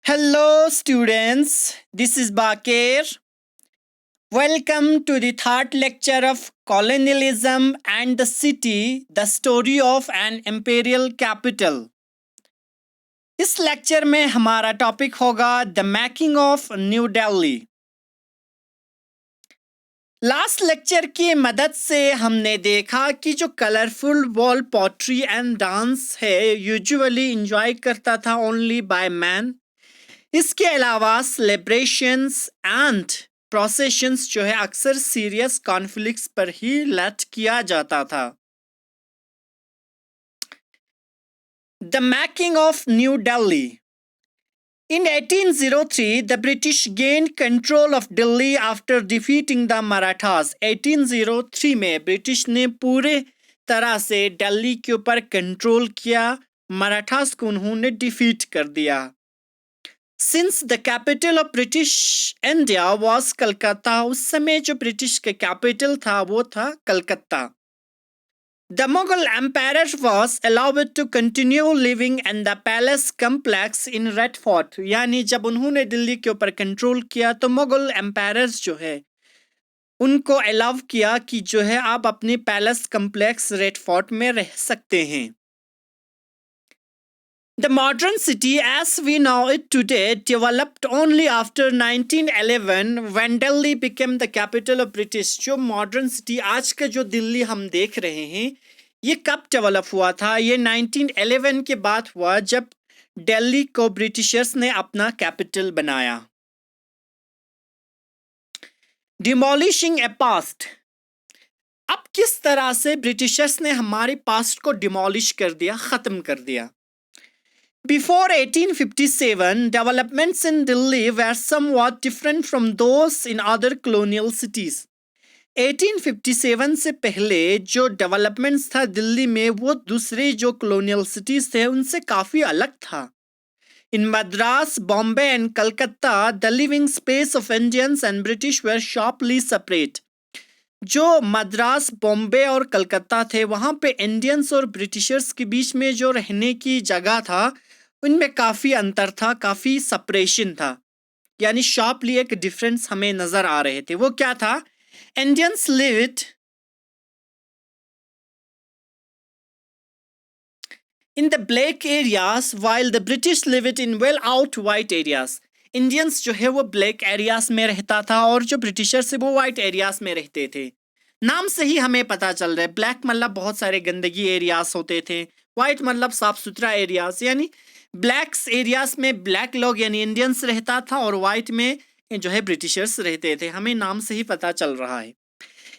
Hello, students. This is Bakir. Welcome to the third lecture of Colonialism and the City, the Story of an Imperial Capital. इस lecture में हमारा topic होगा the making of New Delhi. Last lecture की मदद से हमने देखा कि जो colourful wall poetry and dance है यूजुअली इंजॉय करता था ओनली बाय मैन। इसके अलावा सेलिब्रेशंस एंड प्रोसेशंस जो है अक्सर सीरियस कॉन्फ्लिक्ट्स पर ही लेट किया जाता था। The making of New Delhi. In 1803, the British gained control of Delhi after defeating the Marathas. 1803 में ब्रिटिश ने पूरे तरह से दिल्ली के ऊपर कंट्रोल किया, मराठास को उन्होंने डिफीट कर दिया। Since the capital of British India was Calcutta, उस समय जो ब्रिटिश का कैपिटल था वो था Calcutta. The Mughal Emperor was allowed to continue living in the palace complex in Red Fort। यानी जब उन्होंने दिल्ली के ऊपर कंट्रोल किया तो मुगल एम्पायरर्स जो है उनको अलाउ किया कि जो है आप अपनी पैलेस कम्प्लेक्स रेड फोर्ट में रह सकते हैं। The modern city as we know it today developed only after 1911 when Delhi became the capital of British। जो मॉडर्न सिटी आज का जो दिल्ली हम देख रहे हैं ये कब डेवलप हुआ था? ये 1911 के बाद हुआ जब दिल्ली को ब्रिटिशर्स ने अपना कैपिटल बनाया। डिमोलिशिंग ए पास्ट। अब किस तरह से ब्रिटिशर्स ने हमारे पास्ट को डिमोलिश कर दिया, खत्म कर दिया। Before 1857, developments in Delhi were somewhat different from those in other colonial cities। 1857 से पहले जो डेवलपमेंट्स था दिल्ली में वो दूसरे जो कॉलोनियल सिटीज थे उनसे काफ़ी अलग था। In Madras, Bombay and Calcutta, the living space of Indians and British were sharply separate। जो मद्रास, बॉम्बे और कलकत्ता थे वहाँ पे इंडियंस और ब्रिटिशर्स के बीच में जो रहने की जगह था उनमें काफ़ी अंतर था, काफ़ी सेपरेशन था, यानी शार्पली एक डिफरेंस हमें नज़र आ रहे थे। वो क्या था? Indians lived in the black areas while the British lived in well out white areas. Indians जो है वो ब्लैक एरियाज में रहता था और जो ब्रिटिशर्स है वो वाइट एरियाज में रहते थे। नाम से ही हमें पता चल रहा है, ब्लैक मतलब बहुत सारे गंदगी एरियाज होते थे, वाइट मतलब साफ सुथरा एरियाज, यानी ब्लैक्स एरियाज में ब्लैक लोग यानी इंडियंस रहता था और वाइट में जो है ब्रिटिशर्स रहते थे। हमें नाम से ही पता चल रहा है।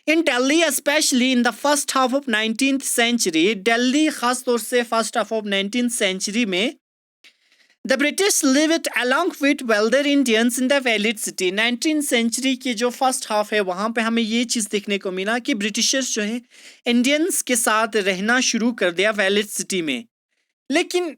In Delhi specially in the first half of 19th century, Delhi खास तौर से first half of 19th century में the British lived along with wealthier Indians in the walled city. 19th century की जो फर्स्ट हाफ है वहाँ पे हमें ये चीज़ देखने को मिला कि ब्रिटिशर्स जो है इंडियंस के साथ रहना शुरू कर दिया वैलिड सिटी में। लेकिन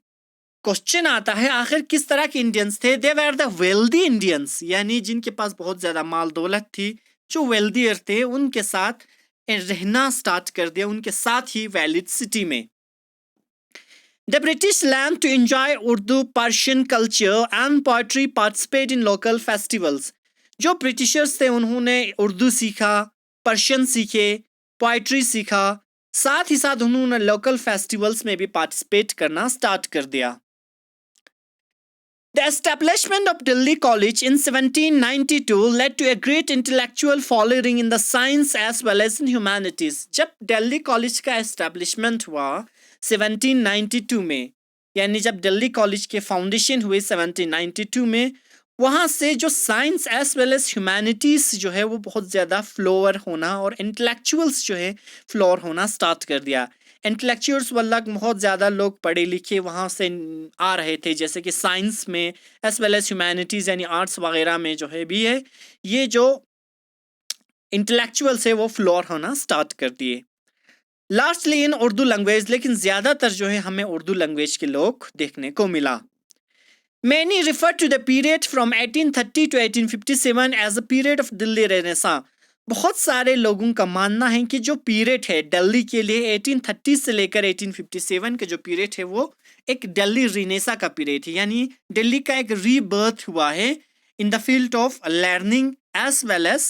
क्वेश्चन आता है आखिर किस तरह के इंडियंस थे? दे वर द वेल्दी इंडियंस, यानी जिनके पास बहुत ज़्यादा माल दौलत थी, जो वेल्दियर थे उनके साथ रहना स्टार्ट कर दिया, उनके साथ ही वैलिड सिटी में। The British learned to enjoy Urdu, Persian culture and poetry, participate in local festivals। जो ब्रिटिशर्स थे उन्होंने उर्दू सीखा, पर्शियन सीखे, पोइट्री सीखा, साथ ही साथ उन्होंने लोकल फेस्टिवल्स में भी पार्टिसिपेट करना स्टार्ट कर दिया। The establishment of Delhi College in 1792 led to a great intellectual following in the science as well as in humanities। जब दिल्ली कॉलेज का एस्टेब्लिशमेंट हुआ 1792 में, यानी जब दिल्ली कॉलेज के फाउंडेशन हुए 1792 में, वहाँ से जो science as well as humanities जो है वो बहुत ज़्यादा फ्लोर होना और इंटेलेक्चुअल्स जो है फ्लोर होना स्टार्ट कर दिया। इंटेलेक्चुअल्स वाला बहुत ज़्यादा लोग पढ़े लिखे वहाँ से आ रहे थे, जैसे कि साइंस में एज वेल एज ह्यूमैनिटीज़ यानी आर्ट्स वगैरह में जो है भी है, ये जो इंटेलेक्चुअल्स है वो फ्लोर होना स्टार्ट कर दिए। लास्टली इन उर्दू लैंग्वेज, लेकिन ज़्यादातर जो है हमें उर्दू लैंग्वेज के लोग देखने को मिला। Many refer to the period from 1830 to 1857 as a period of Delhi Renaissance। बहुत सारे लोगों का मानना है कि जो पीरियड है दिल्ली के लिए 1830 से लेकर 1857 का जो पीरियड है वो एक दिल्ली रिनेसा का पीरियड है, यानी दिल्ली का एक रीबर्थ हुआ है in the field of learning as well as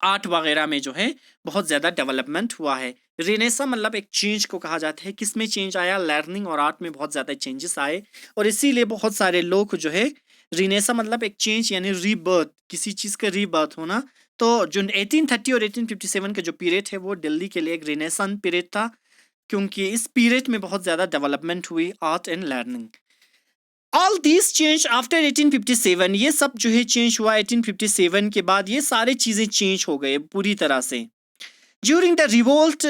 art वगैरह में जो है बहुत ज़्यादा डेवलपमेंट हुआ है। रेनेसा मतलब एक चेंज को कहा जाता है। किस में चेंज आया? लर्निंग और आर्ट में बहुत ज़्यादा चेंजेस आए और इसीलिए बहुत सारे लोग जो है, रेनेसा मतलब एक चेंज यानी रीबर्थ, किसी चीज़ का रीबर्थ होना। तो जो 1830 और 1857 का जो पीरियड है वो दिल्ली के लिए एक रेनेसान पीरियड था, क्योंकि इस पीरियड में बहुत ज़्यादा डेवलपमेंट हुई art and learning. All this change after 1857, ये सब जो है चेंज हुआ 1857 के बाद। ये सारे चीजें चेंज हो गए पूरी तरह से। During the revolt,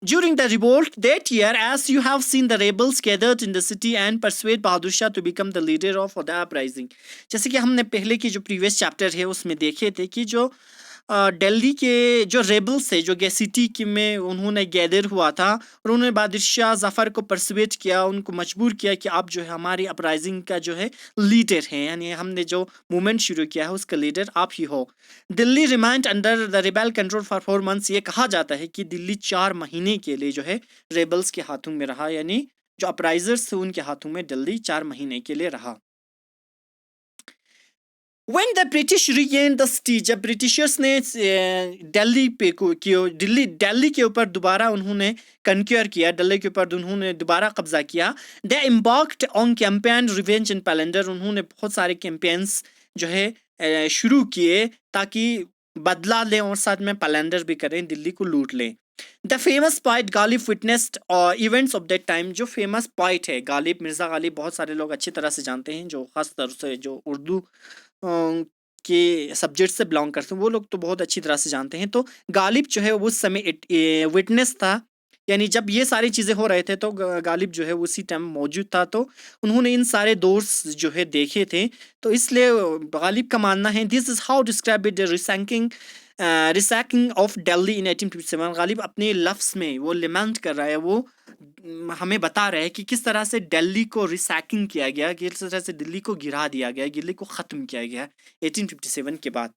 during the revolt that year, as you have seen, the rebels gathered in the city and persuade Bahadur Shah to become the leader of the uprising. जैसे कि हमने पहले की जो प्रीवियस चैप्टर है उसमें देखे थे कि जो दिल्ली के जो रेबल्स थे, जो सिटी की में उन्होंने गैदर हुआ था और उन्होंने बादशाह जफ़र को परसुएट किया, उनको मजबूर किया कि आप जो है हमारी अपराइजिंग का जो है लीडर हैं, यानी हमने जो मूवमेंट शुरू किया है उसका लीडर आप ही हो। Delhi remind under the rebel control for 4 months। ये कहा जाता है कि दिल्ली 4 महीने के लिए जो है रेबल्स के हाथों में रहा, यानी जो अपराइजर्स थे उनके हाथों में दिल्ली 4 महीने के लिए रहा। When the British regained the city, जब ब्रिटिशर्स ने दिल्ली पे दिल्ली के ऊपर दोबारा उन्होंने कंक्योर किया, दिल्ली के ऊपर उन्होंने दोबारा कब्जा किया, they embarked on campaign revenge and plunder। उन्होंने बहुत सारे कैंपेन्स जो है शुरू किए ताकि बदला लें और साथ में प्लंडर भी करें, दिल्ली को लूट लें। The famous poet Ghalib witnessed events of that time. जो फेमस पोइट है गालिब, मिर्ज़ा गालिब, बहुत सारे लोग अच्छी तरह से जानते हैं, जो खास तौर से जो उर्दू के सब्जेक्ट से बिलोंग करते हैं वो लोग तो बहुत अच्छी तरह से जानते हैं। तो गालिब जो है उस समय विटनेस था, यानी जब ये सारी चीज़ें हो रहे थे तो गालिब जो है उसी टाइम मौजूद था, तो उन्होंने इन सारे दोर्स जो है देखे थे। तो इसलिए गालिब का मानना है, this is how describe it resacking of Delhi in 1857। Ghalib अपने लफ्ज़ में वो लिमेंट कर रहा है, वो हमें बता रहा है कि किस तरह से दिल्ली को रिसैकिंग किया गया, किस तरह से दिल्ली को गिरा दिया गया, दिल्ली को ख़त्म किया गया 1857 के बाद।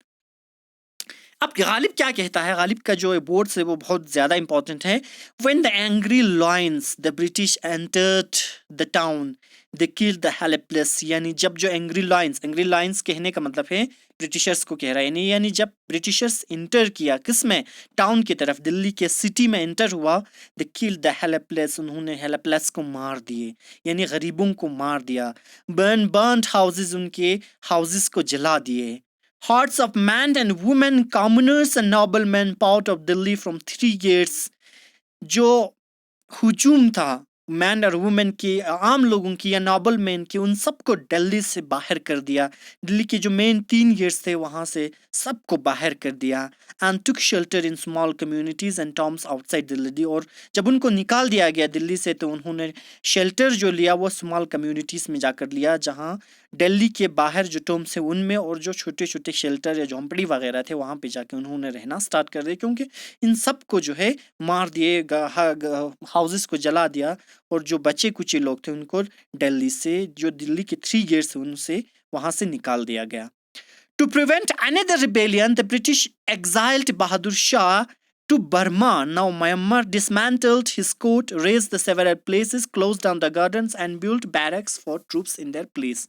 अब गालिब क्या कहता है? गालिब का जो बोर्ड्स है वो बहुत ज़्यादा इंपॉर्टेंट है। When the angry Lions the British entered the town they killed the helpless. यानी जब जो एंग्री लायंस कहने का मतलब है ब्रिटिशर्स को कह रहा है, यानी जब ब्रिटिशर्स इंटर किया किस में, टाउन की तरफ, दिल्ली के सिटी में इंटर हुआ, द किल्ड द हेल्पलेस, उन्होंने हेल्पलेस को मार दिए, यानी गरीबों को मार दिया। बर्न हाउसेस, उनके हाउसेस को जला दिए। Hordes of men and women, commoners and noblemen poured of Delhi from 3 gates। जो हुजूम था मैन और वुमेन की, आम लोगों की या नॉबल मैन की, उन सबको दिल्ली से बाहर कर दिया। दिल्ली के जो मेन 3 गेट्स थे वहाँ से सबको बाहर कर दिया। And took shelter in small communities and towns outside Delhi. और जब उनको निकाल दिया गया दिल्ली से तो उन्होंने शेल्टर जो लिया वो स्मॉल कम्युनिटीज़ में जाकर लिया, जहाँ दिल्ली के बाहर जो टोम्स है उनमें, और जो छोटे छोटे शेल्टर या झोंपड़ी वगैरह थे वहाँ पे जाके उन्होंने रहना स्टार्ट कर दिया, क्योंकि इन सब को जो है मार दिए, हाउसेस को जला दिया, और जो बचे कुचे लोग थे उनको दिल्ली से, जो दिल्ली के 3 गेट्स उनसे वहाँ से निकाल दिया गया। To prevent another rebellion, the British exiled Bahadur Shah to Burma. Now Myanmar dismantled his court, razed the several places, closed down the gardens and built barracks for troops in their place.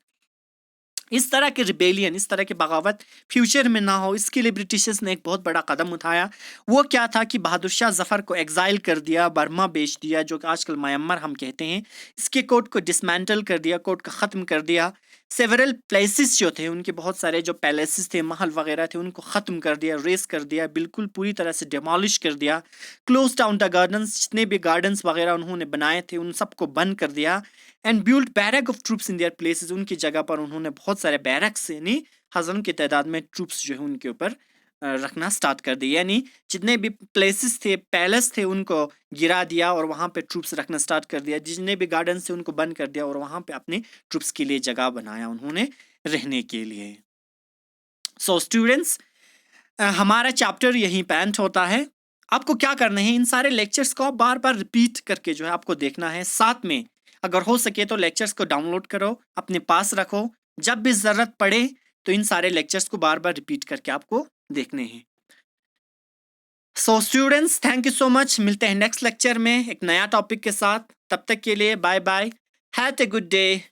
इस तरह के rebellion, इस तरह की बगावत future में ना हो, इसके लिए ब्रिटिशर्स ने एक बहुत बड़ा कदम उठाया। वो क्या था कि बहादुर शाह जफ़र को एग्जाइल कर दिया, बर्मा बेच दिया, जो कि आजकल म्यांमार हम कहते हैं। इसके कोर्ट को डिसमेंटल कर दिया, कोर्ट को ख़त्म कर दिया। सेवरल प्लेसेस जो थे उनके, बहुत सारे जो पैलेसेस थे, महल वगैरह थे, उनको ख़त्म कर दिया, रेस कर दिया, बिल्कुल पूरी तरह से डिमोलिश कर दिया। क्लोज डाउन द गार्डन्स, जितने भी गार्डन्स वगैरह उन्होंने बनाए थे उन सबको बंद कर दिया। And build barrack of troops in their places, उनकी जगह पर उन्होंने बहुत सारे बैरक्स यानी हज़ारों की तादाद में ट्रूप्स जो है उनके ऊपर रखना स्टार्ट कर दिए। यानी जितने भी प्लेसेस थे, पैलेस थे, उनको गिरा दिया और वहाँ पे ट्रूप्स रखना स्टार्ट कर दिया। जितने भी गार्डन्स थे उनको बंद कर दिया और वहाँ पे अपने ट्रूप्स के लिए जगह बनाया उन्होंने रहने के लिए। सो स्टूडेंट्स, हमारा चैप्टर यहीं पे एंड होता है। आपको क्या करना है, इन सारे लेक्चर्स को बार बार रिपीट करके जो है आपको देखना है। साथ में अगर हो सके तो लेक्चर्स को डाउनलोड करो, अपने पास रखो, जब भी ज़रूरत पड़े तो इन सारे लेक्चर्स को बार बार रिपीट करके आपको देखने हैं। So students, thank you so much. मिलते हैं नेक्स्ट लेक्चर में एक नया टॉपिक के साथ। तब तक के लिए bye bye, have a good day.